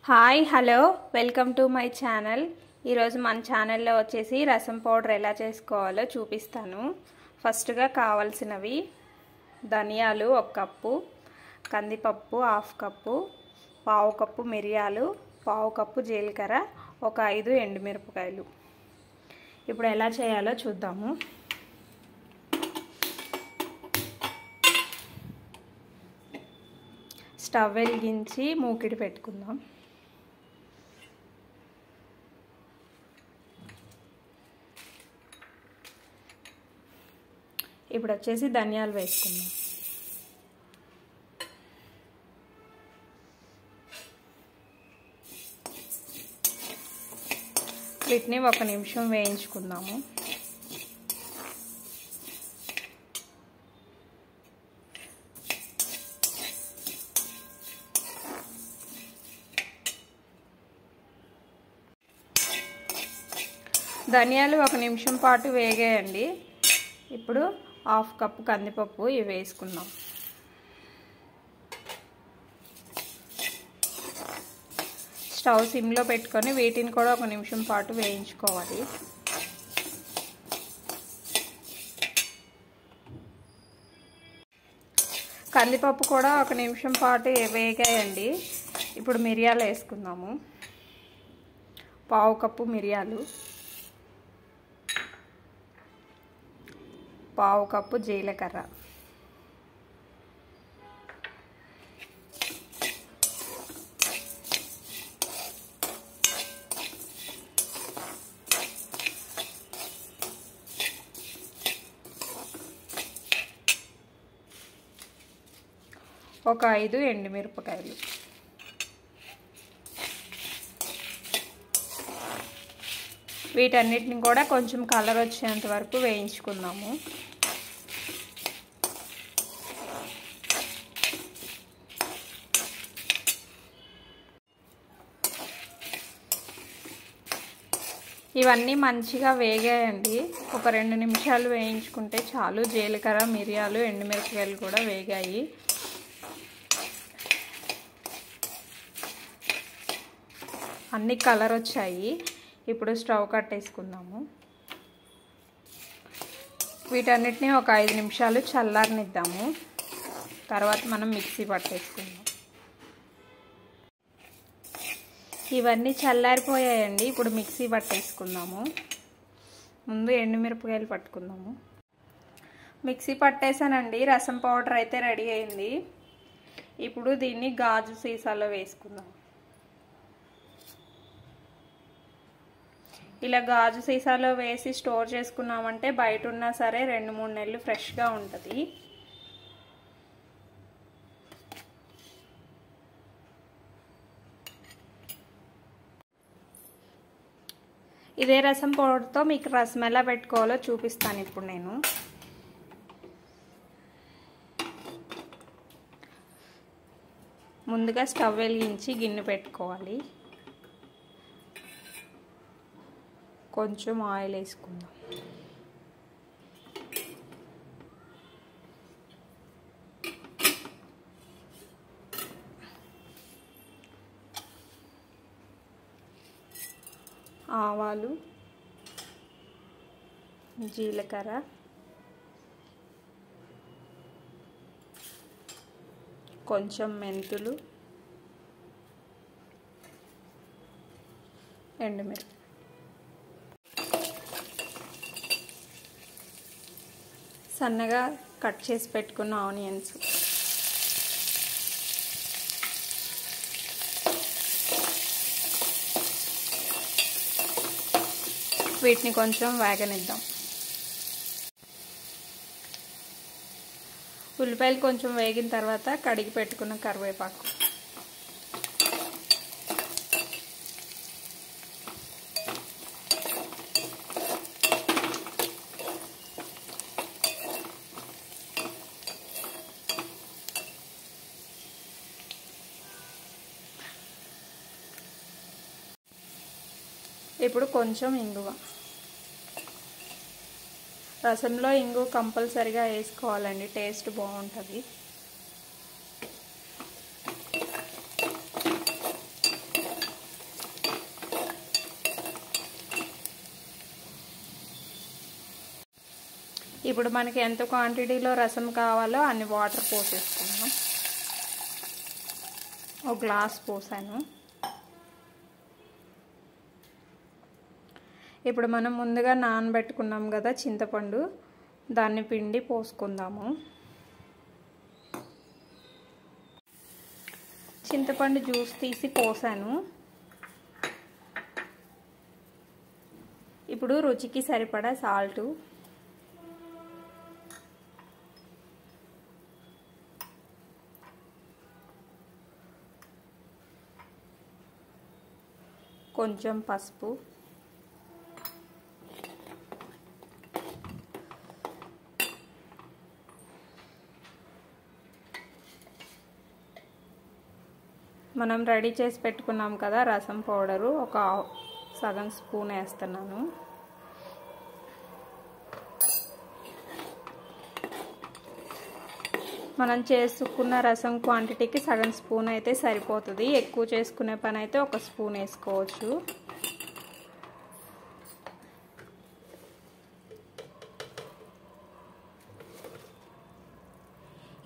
Hi hello welcome to my channel. ఈరోజు మన ఛానల్లో వచ్చేసి రసం పౌడర్ ఎలా చేసుకోవాలో చూపిస్తాను. ఫస్ట్గా కావాల్సినవి ధనియాలు 1 కప్పు, కందిపప్పు 1/2 కప్పు, 1/2 కప్పు మిరియాలు, 1/2 కప్పు జీలకర్ర, ఒక 5 ఎండుమిరపకాయలు. ఇప్పుడు ఎలా చేయాలో చూద్దాము. స్టవ్ వెలిగించి మూకిడి పెట్టుకుందాం. ఇప్పుడు వచ్చేసి ధనియాలు వేసుకుందాం. వీటిని 1 నిమిషం వేయించుకుందాము. ధనియాలు 1 నిమిషం పాటు వేగాయండి. ఇప్పుడు 1/2 కప్పు కందిపప్పు ఇవి వేసుకుందాం. స్టవ్ సిమ్లో పెట్టుకొని వీటిని కూడా 1 నిమిషం పాటు వేయించుకోవాలి. కందిపప్పు కూడా 1 నిమిషం పాటు వేగాయండి. ఇప్పుడు మిరియాలు వేసుకుందాము. 1/2 కప్పు మిరియాలు, 1/2 కప్పు జీలకర్ర, ఒక 5 ఎండుమిరపకాయలు. వీటన్నిటిని కూడా కొంచెం కలర్ వచ్చేంత వరకు వేయించుకుందాము. ఇవన్నీ మంచిగా వేగాయండి. ఒక 2 నిమిషాలు వేయించుకుంటే చాలు. జీలకర్ర, మిరియాలు, ఎండుమిరపకాయలు కూడా వేగాయి. అన్ని కలర్ వచ్చాయి. ఇప్పుడు స్టవ్ కట్టేసుకుందాము. వీటన్నిటిని ఒక 5 నిమిషాలు చల్లారనిద్దాము. తర్వాత మనం మిక్సీ పట్టేసుకుందాం. ఇవన్నీ చల్లారిపోయాయండి. ఇప్పుడు మిక్సీ పట్టేసుకుందాము. ముందు ఎండుమిరపకాయలు పట్టుకుందాము. మిక్సీ పట్టేసానండి. రసం పౌడర్ అయితే రెడీ అయింది. ఇప్పుడు దీన్ని గాజు సీసాలో వేసుకుందాం. ఇలా గాజు సీసాలో వేసి స్టోర్ చేసుకున్నామంటే బయట ఉన్నా సరే 2-3 నెలలు ఫ్రెష్గా ఉంటుంది. ఇదే రసం పౌడర్తో మీకు రసం ఎలా పెట్టుకోవాలో చూపిస్తాను ఇప్పుడు నేను. ముందుగా స్టవ్ వెలిగించి గిన్నె పెట్టుకోవాలి. కొంచెం ఆయిల్ వేసుకుందాం. ఆవాలు, జీలకర్ర, కొంచెం మెంతులు, ఎండుమిరపకాయలు, సన్నగా కట్ చేసి పెట్టుకున్న ఆనియన్స్, వీటిని కొంచెం వేగనిద్దాం. ఉల్లిపాయలు కొంచెం వేగిన తర్వాత కడిగి పెట్టుకున్న కరివేపాకు, ఇప్పుడు కొంచెం ఇంగువ. రసంలో ఇంగు కంపల్సరిగా వేసుకోవాలండి, టేస్ట్ బాగుంటుంది. ఇప్పుడు మనకి ఎంత క్వాంటిటీలో రసం కావాలో అన్ని వాటర్ పోసేసుకుందాం. ఒక గ్లాస్ పోసాను. ఇప్పుడు మనం ముందుగా నానబెట్టుకున్నాం కదా చింతపండు, దాన్ని పిండి పోసుకుందాము. చింతపండు జ్యూస్ తీసి పోసాను. ఇప్పుడు రుచికి సరిపడా సాల్ట్, కొంచెం పసుపు, మనం రెడీ చేసి పెట్టుకున్నాం కదా రసం పౌడరు, ఒక సగం స్పూన్ వేస్తున్నాను. మనం చేసుకున్న రసం క్వాంటిటీకి సగం స్పూన్ అయితే సరిపోతుంది. ఎక్కువ చేసుకునే పని అయితే ఒక స్పూన్ వేసుకోవచ్చు.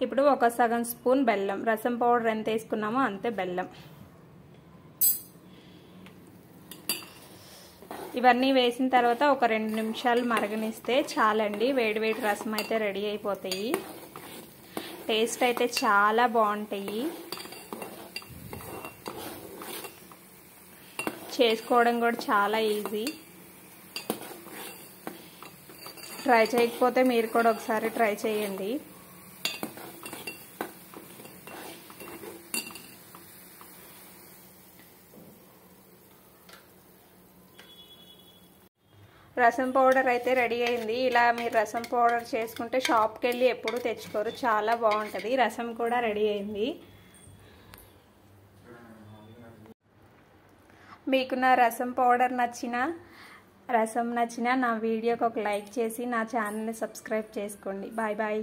ఇప్పుడు ఒక సగం స్పూన్ బెల్లం, రసం పౌడర్ ఎంత వేసుకున్నామో అంతే బెల్లం. ఇవన్నీ వేసిన తర్వాత ఒక 2 నిమిషాలు మరగనిస్తే చాలండి. వేడివేడి రసం అయితే రెడీ అయిపోతాయి. టేస్ట్ అయితే చాలా బాగుంటాయి. చేసుకోవడం కూడా చాలా ఈజీ. ట్రై చేయకపోతే మీరు కూడా ఒకసారి ట్రై చేయండి. రసం పౌడర్ అయితే రెడీ అయింది. ఇలా మీరు రసం పౌడర్ చేసుకుంటే షాప్కి వెళ్ళి ఎప్పుడు తెచ్చుకోరు, చాలా బాగుంటుంది. రసం కూడా రెడీ అయింది. మీకు నా రసం పౌడర్ రసం నచ్చినా నా వీడియోకి ఒక లైక్ చేసి నా ఛానల్ని సబ్స్క్రైబ్ చేసుకోండి. Bye bye.